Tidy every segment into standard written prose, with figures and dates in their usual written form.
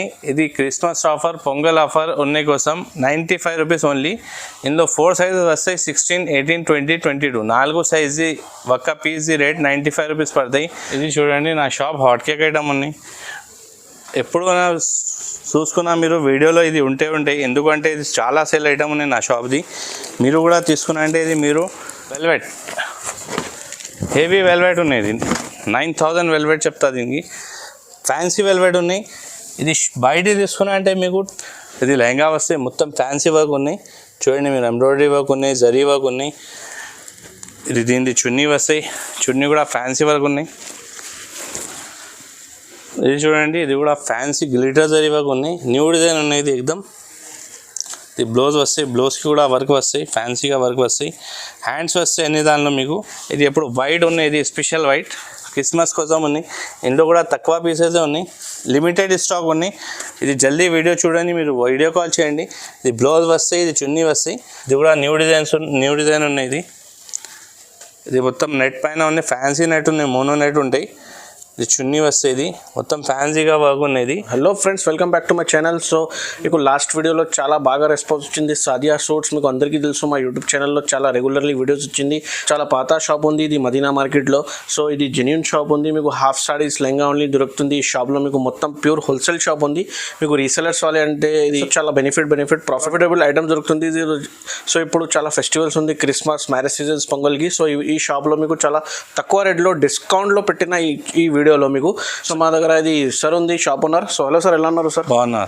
ఇది Christmas offer pongal offer ఉన్నాయి కోసం 95 రూపీస్ ఓన్లీ. ఇందులో 4 సైజెస్ వస్తాయి, 16, 18, 20, 22 4 సైజు ఒక్క పీస్ రేట్ 95 రూపీస్ పడతాయి. ఇది చూడండి నా షాప్ హాట్ కేక్ ఐటమ్ ఉన్నాయి. ఎప్పుడు చూసుకున్నా మీరు వీడియోలో ఇది ఉంటాయి, ఎందుకంటే ఇది చాలా సేల్ ఐటమ్ ఉన్నాయి నా షాప్ది. మీరు కూడా తీసుకున్నా అంటే ఇది మీరు వెల్వెట్ హెవీ వెల్వెట్ ఉన్నాయి. ఇది 9000 వెల్వెట్ చెప్తా. దీనికి ఫ్యాన్సీ వెల్వెట్ ఉన్నాయి. ఇది బయట తీసుకున్నా అంటే మీకు ఇది లెహంగా వస్తాయి, మొత్తం ఫ్యాన్సీ వర్క్ ఉన్నాయి. చూడండి మీరు ఎంబ్రాయిడరీ వర్క్ ఉన్నాయి, జరీ వర్క్ ఉన్నాయి. ఇది దీనికి చున్నీ వస్తాయి, చున్నీ కూడా ఫ్యాన్సీ వర్క్ ఉన్నాయి. ఇది చూడండి ఇది కూడా ఫ్యాన్సీ గ్లిటర్ జరీ వర్క్ ఉన్నాయి, న్యూ డిజైన్ ఉన్నాయి. ఇది ఎక్దమ్ ఇది బ్లౌజ్ వస్తాయి, బ్లౌజ్కి కూడా వర్క్ వస్తాయి, ఫ్యాన్సీగా వర్క్ వస్తాయి. హ్యాండ్స్ వస్తాయి అన్ని దానిలో మీకు. ఇది ఎప్పుడు వైట్ ఉన్నాయి, ఇది స్పెషల్ వైట్ క్రిస్మస్ కోసం ఉన్నాయి. ఇందులో కూడా తక్కువ పీసెస్ ఉన్నాయి, లిమిటెడ్ స్టాక్ ఉన్నాయి. ఇది జల్దీ వీడియో చూడండి, మీరు వీడియో కాల్ చేయండి. ఇది బ్లౌజ్ వస్తాయి, ఇది చున్నీ వస్తాయి. ఇది కూడా న్యూ డిజైన్ ఉన్నాయి. ఇది మొత్తం నెట్ పైన ఉన్నాయి, ఫ్యాన్సీ నెట్ ఉన్నాయి, మోనో నెట్ ఉంటాయి. ఇది చున్నీ వస్తే ఇది మొత్తం ఫ్యాన్సీగా వర్క్ ఉన్నది. Hello friends, welcome back to my channel. So మీకు లాస్ట్ వీడియోలో చాలా బాగా రెస్పాన్స్ వచ్చింది. సాదియా సూట్స్ మీకు అందరికీ తెలుసు, మా యూట్యూబ్ ఛానల్లో చాలా రెగ్యులర్లీ వీడియోస్ వచ్చింది. చాలా పాత షాప్ ఉంది ఇది మదీనా మార్కెట్లో. సో ఇది జెన్యూన్ షాప్ ఉంది, మీకు హాఫ్ సారీస్ లెహంగా ఓన్లీ దొరుకుతుంది. ఈ షాప్లో మీకు మొత్తం ప్యూర్ హోల్సేల్ షాప్ ఉంది. మీకు రీసెలర్స్ వాళ్ళే అంటే ఇది చాలా బెనిఫిట్ ప్రాఫిటబుల్ ఐటమ్ దొరుకుతుంది. ఇది సో ఇప్పుడు చాలా ఫెస్టివల్స్ ఉంది, క్రిస్మస్, మ్యారేజ్ సీజన్స్, పొంగల్కి. సో ఈ షాప్లో మీకు చాలా తక్కువ రేట్లో డిస్కౌంట్లో పెట్టిన ఈ వీడియోలో మీకు. సో మా దగ్గర ఇది సార్ ఉంది, shop owner. So hello sir, ఎలా ఉన్నారు సార్? బాగున్నా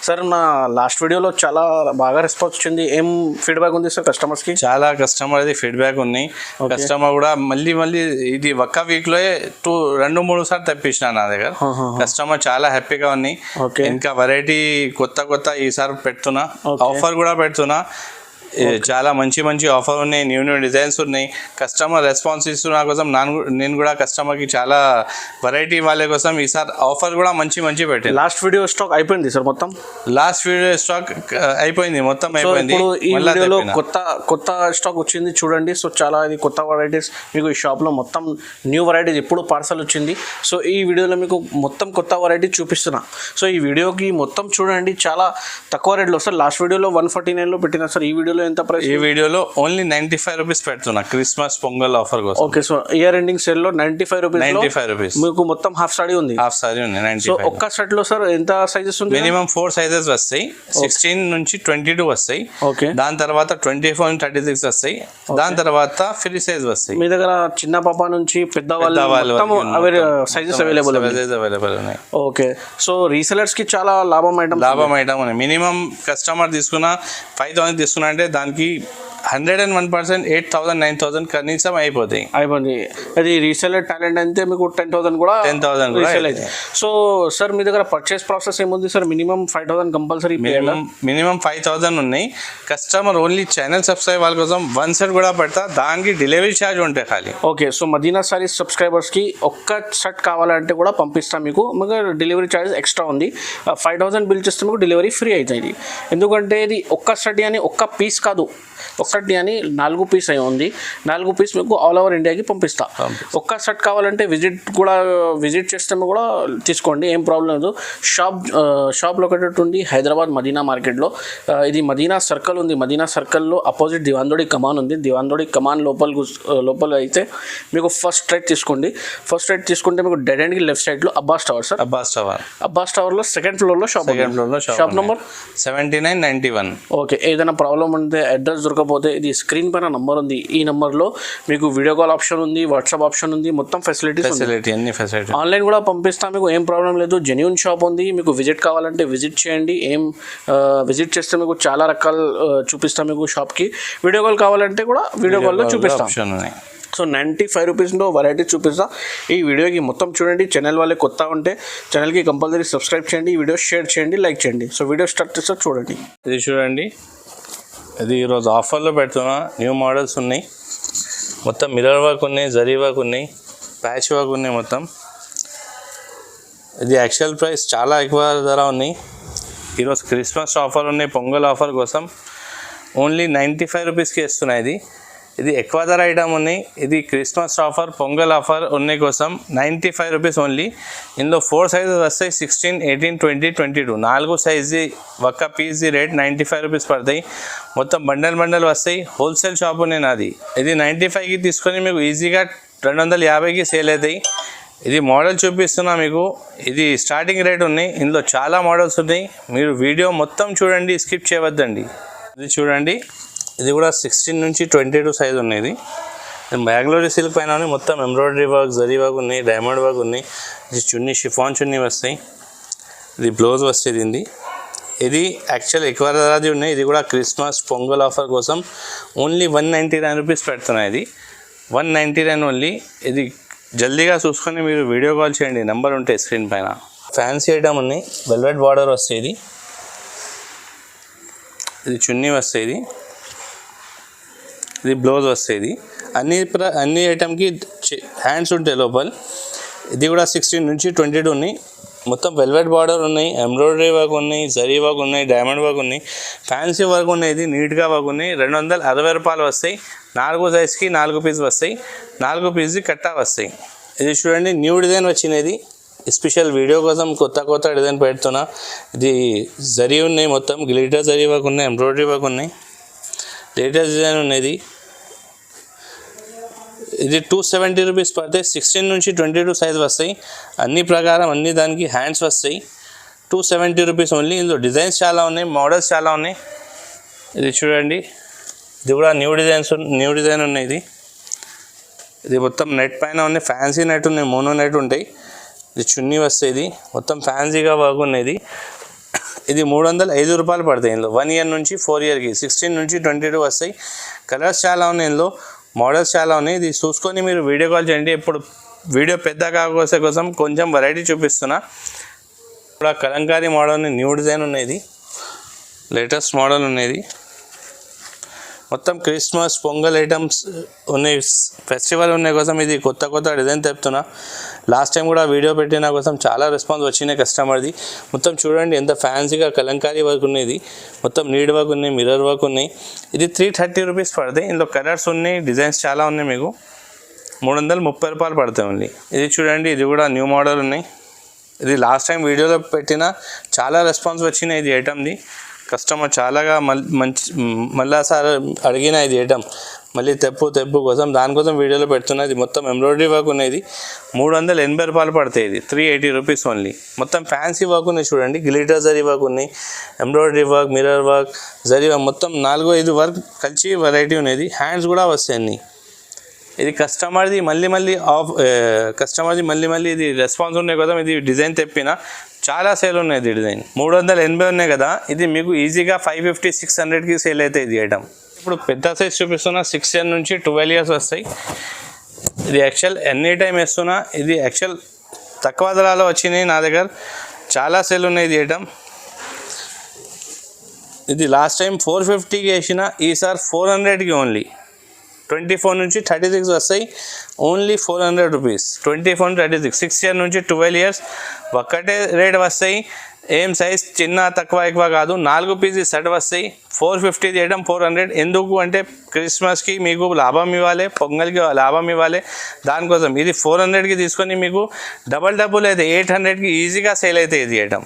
సార్. నా లాస్ట్ వీడియోలో చాలా బాగా రెస్పాన్స్ వచ్చింది. ఏం ఫీడ్బ్యాక్ ఉంది సార్ కస్టమర్స్కి? చాలా కస్టమర్ అది ఫీడ్బ్యాక్ ఉన్నాయి. కస్టమర్ కూడా మళ్ళీ ఇది ఒక్క వీక్లో 2-3 సార్లు తెప్పించిన నా దగ్గర. కస్టమర్ చాలా హ్యాపీగా ఉన్నాయి. ఇంకా వెరైటీ కొత్త ఈసారి పెడుతున్నా, ఆఫర్ కూడా పెడుతున్నా. చాలా మంచి ఆఫర్ ఉన్నాయి, న్యూ డిజైన్స్ ఉన్నాయి. కస్టమర్ రెస్పాన్స్ ఇస్తున్న కోసం నేను కూడా కస్టమర్కి చాలా వెరైటీ వాళ్ళ కోసం ఈసారి ఆఫర్ కూడా మంచి పెట్టాను. లాస్ట్ వీడియో స్టాక్ అయిపోయింది సార్ మొత్తం? లాస్ట్ వీడియో స్టాక్ అయిపోయింది, మొత్తం అయిపోయింది. ఈ వీడియోలో కొత్త స్టాక్ వచ్చింది చూడండి. సో చాలా ఇది కొత్త వెరైటీస్ మీకు ఈ షాప్లో మొత్తం న్యూ వెరైటీస్ ఇప్పుడు పార్సల్ వచ్చింది. సో ఈ వీడియోలో మీకు మొత్తం కొత్త వెరైటీ చూపిస్తున్నా. సో ఈ వీడియోకి మొత్తం చూడండి, చాలా తక్కువ రేట్లో సార్. లాస్ట్ వీడియోలో 149లో పెట్టినా సార్, ఈ వీడియోలో ఎంత ప్రైస్? ఈ వీడియోలో ఓన్లీ 95 రూపీస్ పెడుతున్నా క్రిస్మస్ పొంగల్ ఆఫర్ కోసం. Okay, so year ending sale లో 95 రూపీస్ మీకు మొత్తం హాఫ్ సారీ ఉంది. సో ఒక్క సెట్ లో సార్ ఎంత సైజెస్ ఉంది? మినిమం 4 సైజెస్ వస్తాయి, 16 నుంచి 22 వస్తాయి. ఓకే, దాని తర్వాత 24, 36 వస్తాయి. దాని తర్వాత ఫ్రీ సైజ్ వస్తాయి. మీ దగ్గర చిన్న పాప నుంచి పెద్ద వాళ్ళు సైజెస్ అవైలబుల్ ఉన్నాయి. ఓకే, సో రీసెలర్స్ కి చాలా లాభం ఐటమ్ ఉన్నాయి. మినిమం కస్టమర్ తీసుకున్న 5000 తీసుకున్నా అంటే దానికి 101% 8000, 9000 కనీసం అయిపోతాయి. అది రీసెలర్ టాలెంట్ అయితే మీకు 10,000 కూడా అయితే. సో సార్ మీ దగ్గర పర్చేస్ ప్రాసెస్ ఏముంది సార్? Minimum 5,000 compulsory. మినిమం 5,000 ఉన్నాయి. కస్టమర్ ఓన్లీ ఛానల్ సబ్స్క్రైబ్ వాళ్ళ కోసం 1 సెట్ కూడా పెడతా, దానికి డెలివరీ ఛార్జ్ ఉంటాయి ఖాళీ. ఓకే, సో మదీనా సారీస్ సబ్స్క్రైబర్స్కి ఒక్క సెట్ కావాలంటే కూడా పంపిస్తాం మీకు. డెలివరీ ఛార్జ్ ఎక్స్ట్రా ఉంది. 5,000 బిల్ చేస్తే మీకు డెలివరీ ఫ్రీ అవుతుంది. ఎందుకంటే ఇది ఒక్క సెట్ అని ఒక్క పీస్ కాదు, ఒక్కటి అని 4 పీస్ అయి ఉంది. 4 పీస్ మీకు ఆల్ ఓవర్ ఇండియాకి పంపిస్తా. ఒక్క సెట్ కావాలంటే విజిట్ చేస్తే కూడా తీసుకోండి, ఏం ప్రాబ్లం లేదు. షాప్ లొకేటెడ్ ఉంది హైదరాబాద్ మదీనా మార్కెట్లో. ఇది మదీనా సర్కిల్ ఉంది. మదీనా సర్కిల్లో అపోజిట్ దివాందోడి కమాన్ ఉంది. దివాందోడి కమాన్ లోపల అయితే మీకు ఫస్ట్ రైట్ తీసుకోండి. ఫస్ట్ రైట్ తీసుకుంటే మీకు డెడ్ ఎండ్కి లెఫ్ట్ సైడ్లో అబ్బాస్ టవర్ సార్. అబ్బాస్ టవర్లో సెకండ్ ఫ్లోర్లో షాప్ నెంబర్ 7991. ఓకే, ఏదైనా ప్రాబ్లం ఉంటే అడ్రస్ దొరకపోతే ఇది స్క్రీన్ పైన నంబర్ ఉంది. ఈ నంబర్లో మీకు వీడియో కాల్ ఆప్షన్ ఉంది, వాట్సాప్ ఆప్షన్ ఉంది, మొత్తం ఫెసిలిటీ అన్ని ఫెసిలిటీ. ఆన్లైన్ కూడా పంపిస్తాం మీకు, ఏం ప్రాబ్లం లేదు. జెన్యూన్ షాప్ ఉంది. మీకు విజిట్ కావాలంటే విజిట్ చేయండి. విజిట్ చేస్తే మీకు చాలా రకాలు చూపిస్తాం మీకు షాప్కి. వీడియో కాల్ కావాలంటే కూడా వీడియో కాల్లో చూపిస్తాం. సో 95 రూపీస్లో వెరైటీ చూపిస్తా. ఈ వీడియోకి మొత్తం చూడండి. ఛానల్ వాళ్ళే కొత్త ఉంటే ఛానల్కి కంపల్సరీ సబ్స్క్రైబ్ చేయండి, ఈ వీడియో షేర్ చేయండి, లైక్ చేయండి. సో వీడియో స్టార్ట్ చేస్తా చూడండి. ఇది చూడండి, ఇది ఈరోజు ఆఫర్లో పెడుతున్నా. న్యూ మోడల్స్ ఉన్నాయి, మొత్తం మిర్రర్ వర్క్ ఉన్నాయి, జరీ వర్క్ ఉన్నాయి, ప్యాచ్ వర్క్ ఉన్నాయి మొత్తం. ఇది యాక్చువల్ ప్రైస్ చాలా ఎక్కువ ధర ఉన్నాయి. ఈరోజు క్రిస్మస్ ఆఫర్ ఉన్నాయి, పొంగల్ ఆఫర్ కోసం ఓన్లీ 95 రూపీస్కి ఇస్తున్నాయి. ఇది ఎక్కువ ధర ఐటమ్ ఉన్నాయి. ఇది క్రిస్మస్ ఆఫర్, పొంగల్ ఆఫర్ ఉన్నాయి కోసం 95 రూపీస్ ఓన్లీ. ఇందులో 4 సైజెస్ వస్తాయి, 16, 18, 20, 22. 4 సైజు ఒక్క పీస్ రేట్ 95 రూపీస్ పడతాయి. మొత్తం బండల్ వస్తాయి. హోల్సేల్ షాపు నేను అది. ఇది 95కి తీసుకొని మీకు ఈజీగా 250కి సేల్ అవుతాయి. ఇది మోడల్ చూపిస్తున్నా మీకు. ఇది స్టార్టింగ్ రేట్ ఉన్నాయి. ఇందులో చాలా మోడల్స్ ఉన్నాయి. మీరు వీడియో మొత్తం చూడండి, స్కిప్ చేయవద్దండి. ఇది చూడండి, ఇది కూడా 16 నుంచి 22 సైజ్ ఉన్నాయి. బెంగళూరు సిల్క్ పైన మొత్తం ఎంబ్రాయిడరీ వర్క్, జరీ వర్క్ ఉన్నాయి, డైమండ్ వర్క్ ఉన్నాయి. ఇది చున్నీ, షిఫాన్ చున్నీ వస్తాయి. ఇది బ్లౌజ్ వస్తుంది. ఇది యాక్చువల్ ఎక్కువ ధరది ఉన్నాయి. ఇది కూడా క్రిస్మస్ పొంగల్ ఆఫర్ కోసం ఓన్లీ 199 రూపీస్ పెడుతున్నాయి. ఇది 199 ఓన్లీ. ఇది జల్దీగా చూసుకొని మీరు వీడియో కాల్ చేయండి, నెంబర్ ఉంటాయి స్క్రీన్ పైన. ఫ్యాన్సీ ఐటమ్ ఉన్నాయి. వెల్వెట్ బార్డర్ వస్తాయి. ఇది చున్నీ వస్తాయి. ఇది బ్లౌజ్ వస్తాయి. అన్ని ఐటమ్కి హ్యాండ్స్ ఉంటాయి లోపల. ఇది కూడా 16 నుంచి 22 ఉన్నాయి. మొత్తం వెల్వెట్ బార్డర్ ఉన్నాయి, ఎంబ్రాయిడరీ వర్క్ ఉన్నాయి, జరీ వర్క్ ఉన్నాయి, డైమండ్ వర్క్ ఉన్నాయి, ఫ్యాన్సీ వర్క్ ఉన్నాయి. ఇది నీట్గా వర్క్ ఉన్నాయి. 260 రూపాయలు వస్తాయి. 4 సైజ్కి 4 పీస్ వస్తాయి. 4 పీస్కి కట్టా వస్తాయి. ఇది చూడండి, న్యూ డిజైన్ వచ్చినది. స్పెషల్ వీడియో కోసం కొత్త డిజైన్ పెడుతున్నా. ఇది జరీ ఉన్నాయి, మొత్తం గ్లిటర్ జరీ వర్క్ ఉన్నాయి, ఎంబ్రాయిడరీ వర్క్ ఉన్నాయి, లేటెస్ట్ డిజైన్ ఉన్నది. ఇది 270 రూపీస్ పడతాయి. 16 నుంచి 22 సైజ్ వస్తాయి. అన్ని ప్రకారం అన్ని దానికి హ్యాండ్స్ వస్తాయి. 270 రూపీస్ ఓన్లీ. ఇందులో డిజైన్స్ చాలా ఉన్నాయి, మోడల్స్ చాలా ఉన్నాయి. ఇది చూడండి, ఇది కూడా న్యూ డిజైన్ ఉన్నాయి. ఇది మొత్తం నెట్ పైన ఉన్నాయి. ఫ్యాన్సీ నెట్ ఉన్నాయి, మోనో నెట్ ఉంటాయి. ఇది చున్నీ వస్తాయి. ఇది మొత్తం ఫ్యాన్సీగా వర్క్ ఉన్నది. ఇది 305 రూపాయలు పడతాయి. ఇందులో 1 ఇయర్ నుంచి 4 ఇయర్కి 16 నుంచి 22 వస్తాయి. కలర్స్ చాలా ఉన్నాయి, ఇందులో మోడల్స్ చాలా ఉన్నాయి. ఇది చూసుకొని మీరు వీడియో కాల్ చేయండి. ఇప్పుడు వీడియో పెద్ద కాకోసే కోసం కొంచెం వెరైటీ చూపిస్తున్నా. ఇప్పుడు కలంకారీ మోడల్ న్యూ డిజైన్ ఉన్నది, లేటెస్ట్ మోడల్ ఉన్నది. మొత్తం క్రిస్మస్ పొంగల్ ఐటమ్స్ ఉన్నాయి, ఫెస్టివల్ ఉన్నాయి కోసం ఇది కొత్త డిజైన్ తెప్తున్నా. లాస్ట్ టైం కూడా వీడియో పెట్టిన కోసం చాలా రెస్పాన్స్ వచ్చినాయి కస్టమర్ది. మొత్తం చూడండి ఎంత ఫ్యాన్సీగా కలంకారీ వర్క్ ఉన్నది. మొత్తం నీడ్ వర్క్ ఉన్నాయి, మిర్రర్ వర్క్ ఉన్నాయి. ఇది 330 రూపీస్ పడతాయి. ఇందులో కలర్స్ ఉన్నాయి, డిజైన్స్ చాలా ఉన్నాయి. మీకు 330 రూపాయలు పడతాయి ఓన్లీ. ఇది చూడండి, ఇది కూడా న్యూ మోడల్ ఉన్నాయి. ఇది లాస్ట్ టైం వీడియోలో పెట్టిన చాలా రెస్పాన్స్ వచ్చినాయి. ఇది ఐటమ్ది కస్టమర్ చాలాగా మళ్ళాసారి అడిగిన ఇది ఐటమ్ మళ్ళీ తెప్పు కోసం దానికోసం వీడియోలో పెడుతున్నా. ఇది మొత్తం ఎంబ్రాయిడరీ వర్క్ ఉన్నది. 380 రూపాయలు పడతాయి. ఇది 380 రూపీస్ ఓన్లీ. మొత్తం ఫ్యాన్సీ వర్క్ ఉన్నాయి చూడండి, గ్లిటర్ జరీ వర్క్ ఉన్నాయి, embroidery work, mirror work, zari work, మొత్తం 4-5 వర్క్ కలిసి వెరైటీ ఉన్నది. హ్యాండ్స్ కూడా వస్తాయి అన్ని. ఇది కస్టమర్ది మళ్ళీ ఇది రెస్పాన్స్ ఉన్నాయి కదా. ఇది డిజైన్ తెప్పిన చాలా సేల్ ఉన్నాయి. ఇది డిజైన్ 380 ఉన్నాయి కదా. ఇది మీకు ఈజీగా 550-600కి సేల్ అవుతాయి ఇది ఐటమ్. ఇప్పుడు పెద్ద సైజ్ చూపిస్తున్నా, 6 ఇయర్ నుంచి 12 ఇయర్స్ వస్తాయి. ఇది యాక్చువల్ ఎనీ టైం వేస్తున్నా. ఇది యాక్చువల్ తక్కువ ధరలో వచ్చినాయి నా దగ్గర, చాలా సేల్ ఉన్నాయి ఇది ఐటమ్. ఇది లాస్ట్ టైం 450కి వేసిన, ఈసారి 400కి ఓన్లీ. 24 నుంచి 36 వస్తాయి, ఓన్లీ 400 రూపీస్. 24 36, 6 ఇయర్ నుంచి 12 ఇయర్స్ ఒక్కటే రేట్ వస్తాయి. ఏం సైజ్ చిన్న తక్కువ ఎక్కువ కాదు. 4 పీసెస్ సెట్ వస్తాయి. 450 చేయడం 400. ఎందుకు అంటే క్రిస్మస్కి మీకు లాభం ఇవ్వాలి, పొంగల్కి లాభం ఇవ్వాలి, దానికోసం. ఇది 400కి తీసుకొని మీకు డబుల్ అయితే 800కి ఈజీగా సేల్ అవుతాయి ఇది ఐటమ్.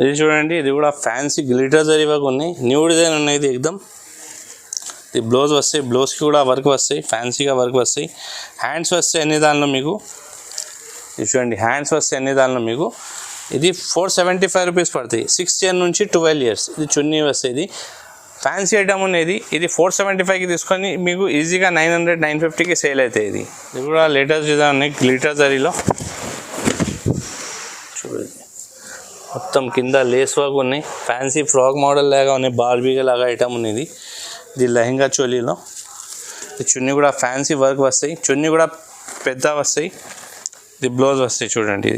ఇది చూడండి, ఇది కూడా ఫ్యాన్సీ గ్లిటర్ జరీ వర్క్ ఉన్నాయి, న్యూ డిజైన్ ఉన్నాయి. ఇది ఎగ్దమ్ ఇది బ్లౌజ్ వస్తాయి, బ్లౌజ్కి కూడా వర్క్ వస్తాయి, ఫ్యాన్సీగా వర్క్ వస్తాయి. హ్యాండ్స్ వస్తాయి అన్ని దానిలో మీకు. ఇది చూడండి, హ్యాండ్స్ వస్తాయి అన్ని దానిలో మీకు. ఇది 475 రూపీస్ పడతాయి. 6 ఇయర్ నుంచి 12 ఇయర్స్. ఇది చున్నీ వస్తాయి. ఇది ఫ్యాన్సీ ఐటమ్ ఉన్నది. ఇది 475కి తీసుకొని మీకు ఈజీగా 900-950కి సేల్ అవుతాయి. ఇది కూడా లేటెస్ట్ డిజైన్ ఉన్నాయి, గ్లిటర్ జరీలో చూడండి. మొత్తం కింద లేస్ వర్క్ ఉన్నాయి, ఫ్యాన్సీ ఫ్రాక్ మోడల్ లాగా ఉన్నాయి, బార్బీగా లాగా ఐటమ్ ఉన్నది. ఇది లెహంగా చోలీలో. ఈ చున్నీ కూడా ఫ్యాన్సీ వర్క్ వస్తాయి, చున్నీ కూడా పెద్ద వస్తాయి. ఇది బ్లౌజ్ వస్తాయి చూడండి.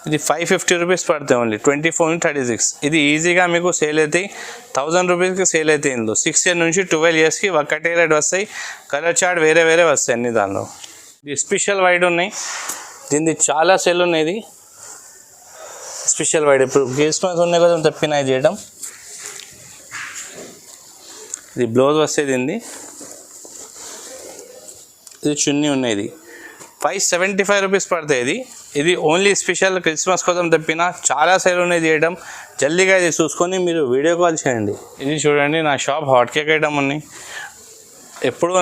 ఇది 550 రూపీస్ పడతాయి ఓన్లీ. 24 36. ఇది ఈజీగా మీకు సేల్ అవుతాయి, 1000 రూపీస్కి సేల్ అవుతాయి. ఇందులో 6 ఇయర్ నుంచి 12 ఇయర్స్కి ఒక్కటే రేట్ వస్తాయి. కలర్ చార్ట్ వేరే వస్తాయి అన్ని దానిలో. ఇది స్పెషల్ వైడ్ ఉన్నాయి, దీనిది చాలా సేల్ ఉన్నాయి. స్పెషల్ వైడ్ ఇప్పుడు క్రిస్మస్ ఉన్నాయి కదా తప్పిన ఇది చేయడం. ఇది బ్లౌజ్ వస్తుంది. ఇది చున్నీ ఉన్నది 575 రూపీస్ పడతాయి. ఇది ఓన్లీ స్పెషల్ క్రిస్మస్ కోసం తెప్పిన. చాలా సేల్ ఉన్నాయి చేయడం. జల్దీగా ఇది చూసుకొని మీరు వీడియో కాల్ చేయండి. ఇది చూడండి నా షాప్ హాట్ కేక్ ఐటమ్ ఉన్నాయి. ఎప్పుడు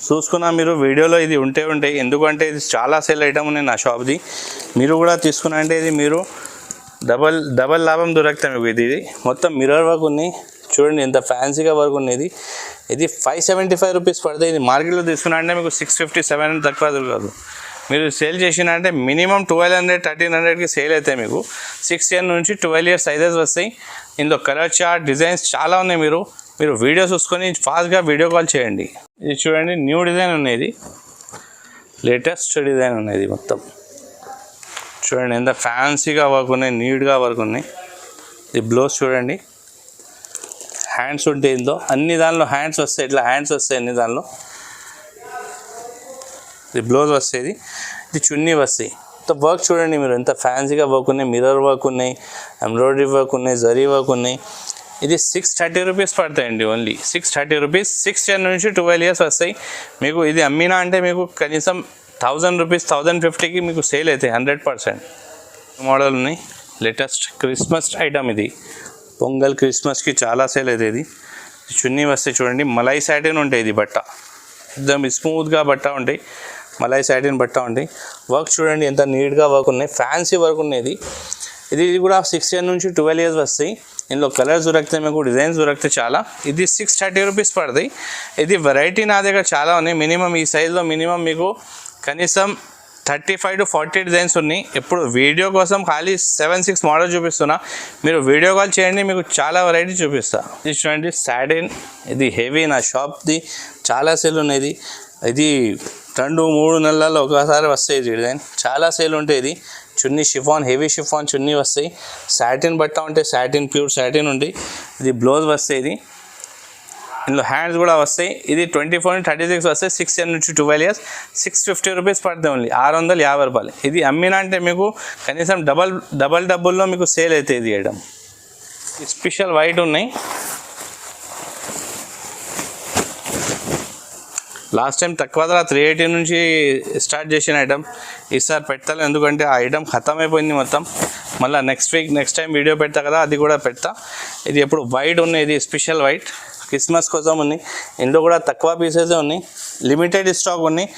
చూసుకున్నా మీరు వీడియోలో ఇది ఉంటాయి. ఎందుకంటే ఇది చాలా సేల్ ఐటమ్ ఉన్నాయి నా షాప్ది. మీరు కూడా తీసుకున్నా అంటే ఇది మీరు డబల్ లాభం దొరుకుతాయి మీకు. ఇది మొత్తం మిర్రర్ వర్క్ ఉన్నాయి. చూడండి ఎంత ఫ్యాన్సీగా వర్క్ ఉన్నది. ఇది 575 రూపీస్ పడుతుంది. ఇది మార్కెట్లో తీసుకున్నా అంటే మీకు 650 700 తక్కువ దొరకదు. మీరు సేల్ చేసినా అంటే మినిమం 1200 1300కి సేల్ అవుతాయి మీకు. 6 ఇయర్ నుంచి 12 ఇయర్స్ సైజెస్ వస్తాయి. ఇందులో కలర్ చార్ట్ డిజైన్స్ చాలా ఉన్నాయి. మీరు వీడియో చూసుకొని ఫాస్ట్గా వీడియో కాల్ చేయండి. ఇది చూడండి న్యూ డిజైన్ ఉన్నది, లేటెస్ట్ డిజైన్ ఉన్నది. మొత్తం చూడండి ఎంత ఫ్యాన్సీగా వర్క్ ఉన్నాయి, నీట్గా వర్క్ ఉన్నాయి. ఇది బ్లౌజ్ చూడండి, హ్యాండ్స్ ఉంటాయి ఇందులో. అన్ని దానిలో హ్యాండ్స్ వస్తాయి, ఇట్లా హ్యాండ్స్ వస్తాయి అన్ని దానిలో. ఇది బ్లౌజ్ వస్తుంది, ఇది చున్నీ వస్తాయి. వర్క్ చూడండి మీరు ఎంత ఫ్యాన్సీగా వర్క్ ఉన్నాయి. మిర్రర్ వర్క్ ఉన్నాయి, ఎంబ్రాయిడరీ వర్క్ ఉన్నాయి, జరీ వర్క్ ఉన్నాయి. ఇది 630 రూపీస్ పడతాయండి. Only 630 rupees. 6 ఇయర్ నుంచి 12 ఇయర్స్ వస్తాయి మీకు. ఇది అమ్మినా అంటే మీకు కనీసం 1000 రూపీస్ 1050కి మీకు సేల్ అవుతాయి 100%. మోడల్ ఉన్నాయి, లేటెస్ట్ క్రిస్మస్ ఐటమ్. ఇది పొంగల్ క్రిస్మస్కి చాలా సేల్ అవుతుంది. ఇది చున్నీ వస్తే చూడండి మలై సాటిన్ ఉంటాయి. ఇది బట్ట एकदम స్మూత్గా బట్ట ఉంటాయి, మలై సాటిన్ బట్ట ఉంటాయి. వర్క్ చూడండి ఎంత నీట్గా వర్క్ ఉన్నాయి, ఫ్యాన్సీ వర్క్ ఉన్నది. ఇది కూడా 6 ఇయర్ నుంచి 12 ఇయర్స్ వస్తాయి. ఇందులో కలర్స్ దొరుకుతాయి మీకు, డిజైన్స్ దొరుకుతాయి చాలా. ఇది 630 రూపీస్ పడతాయి. ఇది వెరైటీ నా దగ్గర చాలా ఉన్నాయి. మినిమం ఈ సైజులో మినిమం మీకు కనీసం 35 to 40 డిజైన్స్ ఉన్నాయి. ఇప్పుడు వీడియో కోసం ఖాళీ 7-6 మోడల్ చూపిస్తున్నా. మీరు వీడియో కాల్ చేయండి, మీకు చాలా వెరైటీ చూపిస్తా. ఇది చూడండి సాటిన్, ఇది హెవీ నా షాప్ది చాలా సేల్ ఉన్నది. ఇది 2-3 నెలల్లో ఒకసారి వస్తాయి. ఇది డిజైన్ చాలా సేల్ ఉంటాయి. ఇది చున్నీ షిఫాన్, హెవీ షిఫాన్ చున్నీ వస్తాయి. సాటిన్ బట్ట ఉంటే సాటిన్, ప్యూర్ సాటిన్ ఉంది. ఇది బ్లౌజ్ వస్తాయి. ఇది ఇందులో హ్యాండ్స్ కూడా వస్తాయి. ఇది 24-36 వస్తాయి. 6 ఇయర్ నుంచి 12 ఇయర్స్ 650 రూపీస్ పడుతుంది. ఓన్లీ 650 రూపాయలు. ఇది అమ్మినా అంటే మీకు కనీసం డబుల్లో మీకు సేల్ అవుతాయి. ఇది వేయడం స్పెషల్ వైట్ ఉన్నాయి. లాస్ట్ టైం తక్కువ ధర 380 నుంచి స్టార్ట్ చేసిన ఐటమ్ ఈసారి పెట్టాలి. ఎందుకంటే ఆ ఐటమ్ ఖతం అయిపోయింది మొత్తం. మళ్ళీ నెక్స్ట్ టైం వీడియో పెడతా కదా, అది కూడా పెడతా. ఇది ఎప్పుడు వైట్ ఉన్నాయి, ఇది స్పెషల్ వైట్ క్రిస్మస్ కోసం ఉన్నాయి. ఇందులో కూడా తక్కువ పీసెస్ ఉన్నాయి, లిమిటెడ్ స్టాక్ ఉన్నాయి.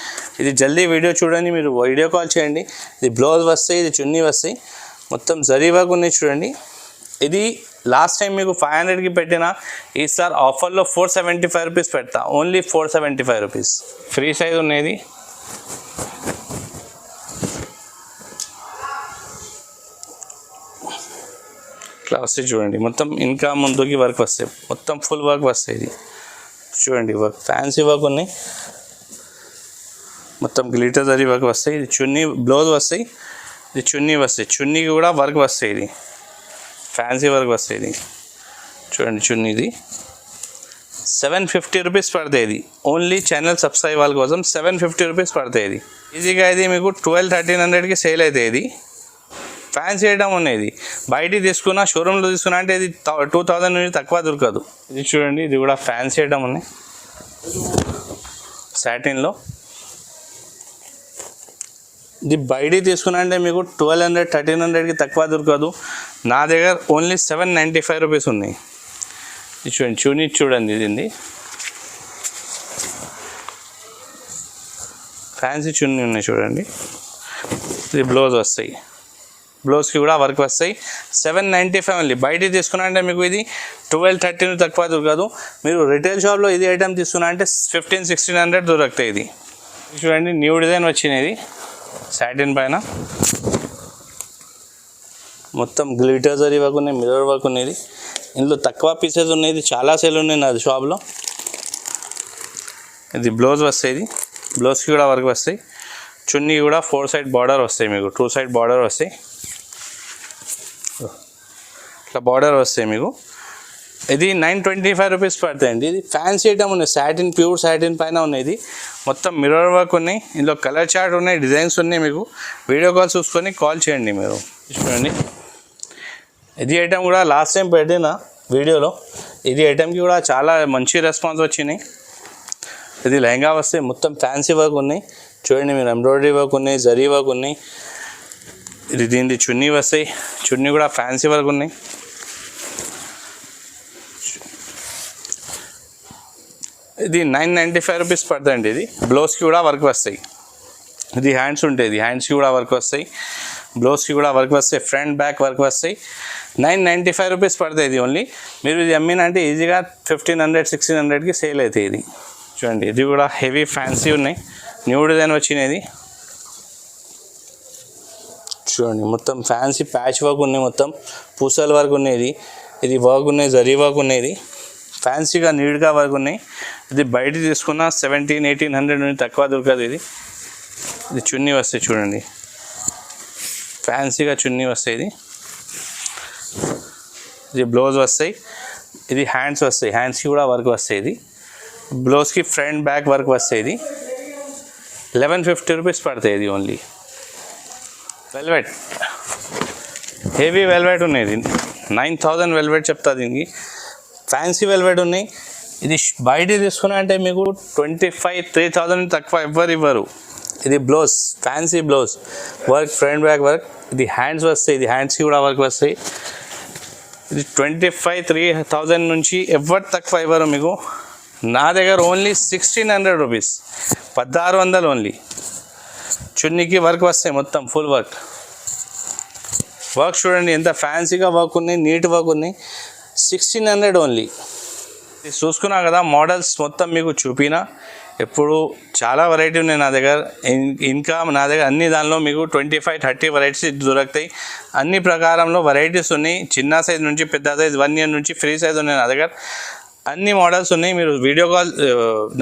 ఇది జల్దీ వీడియో చూడండి, మీరు వీడియో కాల్ చేయండి. ఇది బ్లౌజ్ వస్తాయి, ఇది చున్నీ వస్తాయి. మొత్తం జరీ వర్క్ ఉన్నాయి చూడండి. ఇది లాస్ట్ టైం మీకు 500కి పెట్టిన, ఈసారి ఆఫర్లో 475 రూపీస్ పెడతా. Only 475 rupees. ఫ్రీ సైజ్ ఉన్నది. ఇట్లా వస్తాయి చూడండి. మొత్తం ఇంకా ముందుకి వర్క్ వస్తాయి, మొత్తం ఫుల్ వర్క్ వస్తాయి. ఇది చూడండి వర్క్ ఫ్యాన్సీ వర్క్ ఉన్నాయి. మొత్తం గ్లిటర్ జరీ వర్క్ వస్తాయి. ఇది చున్నీ బ్లౌజ్ వస్తాయి, ఇది చున్నీ వస్తాయి. చున్నీకి కూడా వర్క్ వస్తాయి. ఇది ఫ్యాన్సీ వర్క్ వస్తాయి. ఇది చూడండి చున్నీది 750 రూపీస్ పడతాయి. ఇది ఓన్లీ ఛానల్ సబ్స్క్రైబ్ వాళ్ళ కోసం 750 రూపీస్ పడతాయి. ఇది ఈజీగా ఇది మీకు 1200-1300కి సేల్ అవుతాయి. ఇది ఫ్యాన్సీ ఐటమ్ ఉన్నాయి. బయట తీసుకున్నా, షోరూంలో తీసుకున్నా అంటే ఇది 2000 నుంచి తక్కువ దొరకదు. ఇది చూడండి, ఇది కూడా ఫ్యాన్సీ ఐటమ్ ఉన్నాయి సాటిన్లో. ఇది బయట తీసుకున్నా అంటే మీకు 1200-1300కి తక్కువ దొరకదు. నా దగ్గర ఓన్లీ 795 రూపీస్ ఉన్నాయి. ఇది చూడండి చున్నీ చూడండి, ఇది ఫ్యాన్సీ చున్నీ ఉన్నాయి చూడండి. ఇది బ్లౌజ్ వస్తాయి, బ్లౌజ్కి కూడా వర్క్ వస్తాయి. 795 ఓన్లీ. బయట తీసుకున్నా అంటే మీకు ఇది 12-13 తక్కువ దొరకదు. మీరు రిటైల్ షాప్లో ఇది ఐటమ్ తీసుకున్నా అంటే 1500-1600 దొరుకుతాయి. ఇది చూడండి న్యూ డిజైన్ వచ్చినది సాటిన్ పైన. మొత్తం గ్లిటర్ జరీ వర్క్ ఉన్నాయి, మిర్రర్ వర్క్ ఉన్నది. ఇందులో తక్కువ పీసెస్ ఉన్నాయి, చాలా సేల్ ఉన్నాయి నాది షాప్లో. ఇది బ్లౌజ్ వస్తాయి, బ్లౌజ్కి కూడా వర్క్ వస్తాయి. చున్నీ కూడా 4 సైడ్ బార్డర్ వస్తాయి, మీకు 2 సైడ్ బార్డర్ వస్తాయి. ఇట్లా బార్డర్ వస్తాయి మీకు. ఇది 925 రూపీస్ పడతాయండి. ఇది ఫ్యాన్సీ ఐటమ్ ఉన్నాయి, సాటిన్, ప్యూర్ సాటిన్ పైన ఉన్నాయి. ఇది మొత్తం మిర్రర్ వర్క్ ఉన్నాయి. ఇందులో కలర్ చార్ట్ ఉన్నాయి, డిజైన్స్ ఉన్నాయి. మీకు వీడియో కాల్ చూసుకొని కాల్ చేయండి మీరు. చూడండి ఇది ఐటమ్ కూడా లాస్ట్ టైం పెట్టిన వీడియోలో. ఇది ఐటమ్కి కూడా చాలా మంచి రెస్పాన్స్ వచ్చినాయి. ఇది లెహంగా వస్తే మొత్తం ఫ్యాన్సీ వర్క్ ఉన్నాయి చూడండి, మీరు ఎంబ్రాయిడరీ వర్క్ ఉన్నాయి, జరీ వర్క్ ఉన్నాయి. ఇది దీనిది చున్నీ వస్తాయి, చున్నీ కూడా ఫ్యాన్సీ వర్క్ ఉన్నాయి. ఇది 995 రూపీస్ పడుతుందండి. ఇది బ్లౌజ్కి కూడా వర్క్ వస్తాయి. ఇది హ్యాండ్స్ ఉంటుంది, హ్యాండ్స్కి కూడా వర్క్ వస్తాయి, బ్లౌజ్కి కూడా వర్క్ వస్తాయి, ఫ్రంట్ బ్యాక్ వర్క్ వస్తాయి. 995 రూపీస్ పడుతుంది ఇది ఓన్లీ. మీరు ఇది అమ్మినంటే ఈజీగా 1500-1600కి సేల్ అవుతాయి. ఇది చూడండి, ఇది కూడా హెవీ ఫ్యాన్సీ ఉన్నాయి, న్యూ డిజైన్ వచ్చినది చూడండి. మొత్తం ఫ్యాన్సీ ప్యాచ్ వర్క్ ఉన్నాయి, మొత్తం పూసల వర్క్ ఉన్నాయి. ఇది వర్క్ ఉన్నాయి, జరీ వర్క్ ఉన్నాయి, ఫ్యాన్సీగా నీట్గా వర్క్ ఉన్నాయి. ఇది బయట తీసుకున్న 1700-1800 నుండి తక్కువ దొరకదు. ఇది చున్నీ వస్తాయి చూడండి, ఫ్యాన్సీగా చున్నీ వస్తాయి. ఇది బ్లౌజ్ వస్తాయి, ఇది హ్యాండ్స్ వస్తాయి, హ్యాండ్స్కి కూడా వర్క్ వస్తాయి. ఇది బ్లౌజ్కి ఫ్రంట్ బ్యాక్ వర్క్ వస్తాయి. ఇది 1150 రూపీస్ పడతాయి. ఇది ఓన్లీ వెల్వెట్, హెవీ వెల్వెట్ ఉన్నాయి. ఇది 9000 వెల్వెట్ చెప్తా దీనికి. ఫ్యాన్సీ వెల్వెట్ ఉన్నాయి. ఇది బయట తీసుకున్నా అంటే మీకు 25-3000 తక్కువ ఎవ్వరు ఇవ్వరు. ఇది blouse, fancy blouse work, front back work. ఇది హ్యాండ్స్ వస్తాయి, ఇది హ్యాండ్స్కి కూడా వర్క్ వస్తాయి. ఇది 25-3000 నుంచి ఎవరు తక్కువ ఇవ్వరు మీకు. నా దగ్గర ఓన్లీ 1600 రూపీస్, 1600 ఓన్లీ. చున్నీకి వర్క్ వస్తాయి, మొత్తం ఫుల్ వర్క్. వర్క్ చూడండి ఎంత ఫ్యాన్సీగా వర్క్ ఉన్నాయి, నీట్ వర్క్ ఉన్నాయి. 1600 ఓన్లీ. ఇది చూసుకున్నా కదా మోడల్స్ మొత్తం మీకు చూపినా. ఎప్పుడు చాలా వెరైటీ ఉన్నాయి నా దగ్గర. ఇంకా నా దగ్గర అన్ని దానిలో మీకు 25-30 వెరైటీస్ దొరుకుతాయి. అన్ని ప్రకారంలో వెరైటీస్ ఉన్నాయి, చిన్న సైజ్ నుంచి పెద్ద సైజ్, 1 ఇయర్ నుంచి ఫ్రీ సైజ్ ఉన్నాయి నా దగ్గర. అన్ని మోడల్స్ ఉన్నాయి. మీరు వీడియో కాల్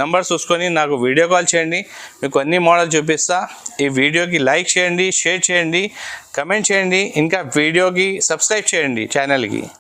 నెంబర్ చూసుకొని నాకు వీడియో కాల్ చేయండి, మీకు అన్ని మోడల్ చూపిస్తా. ఈ వీడియోకి లైక్ చేయండి, షేర్ చేయండి, కమెంట్ చేయండి, ఇంకా వీడియోకి సబ్స్క్రైబ్ చేయండి ఛానల్కి.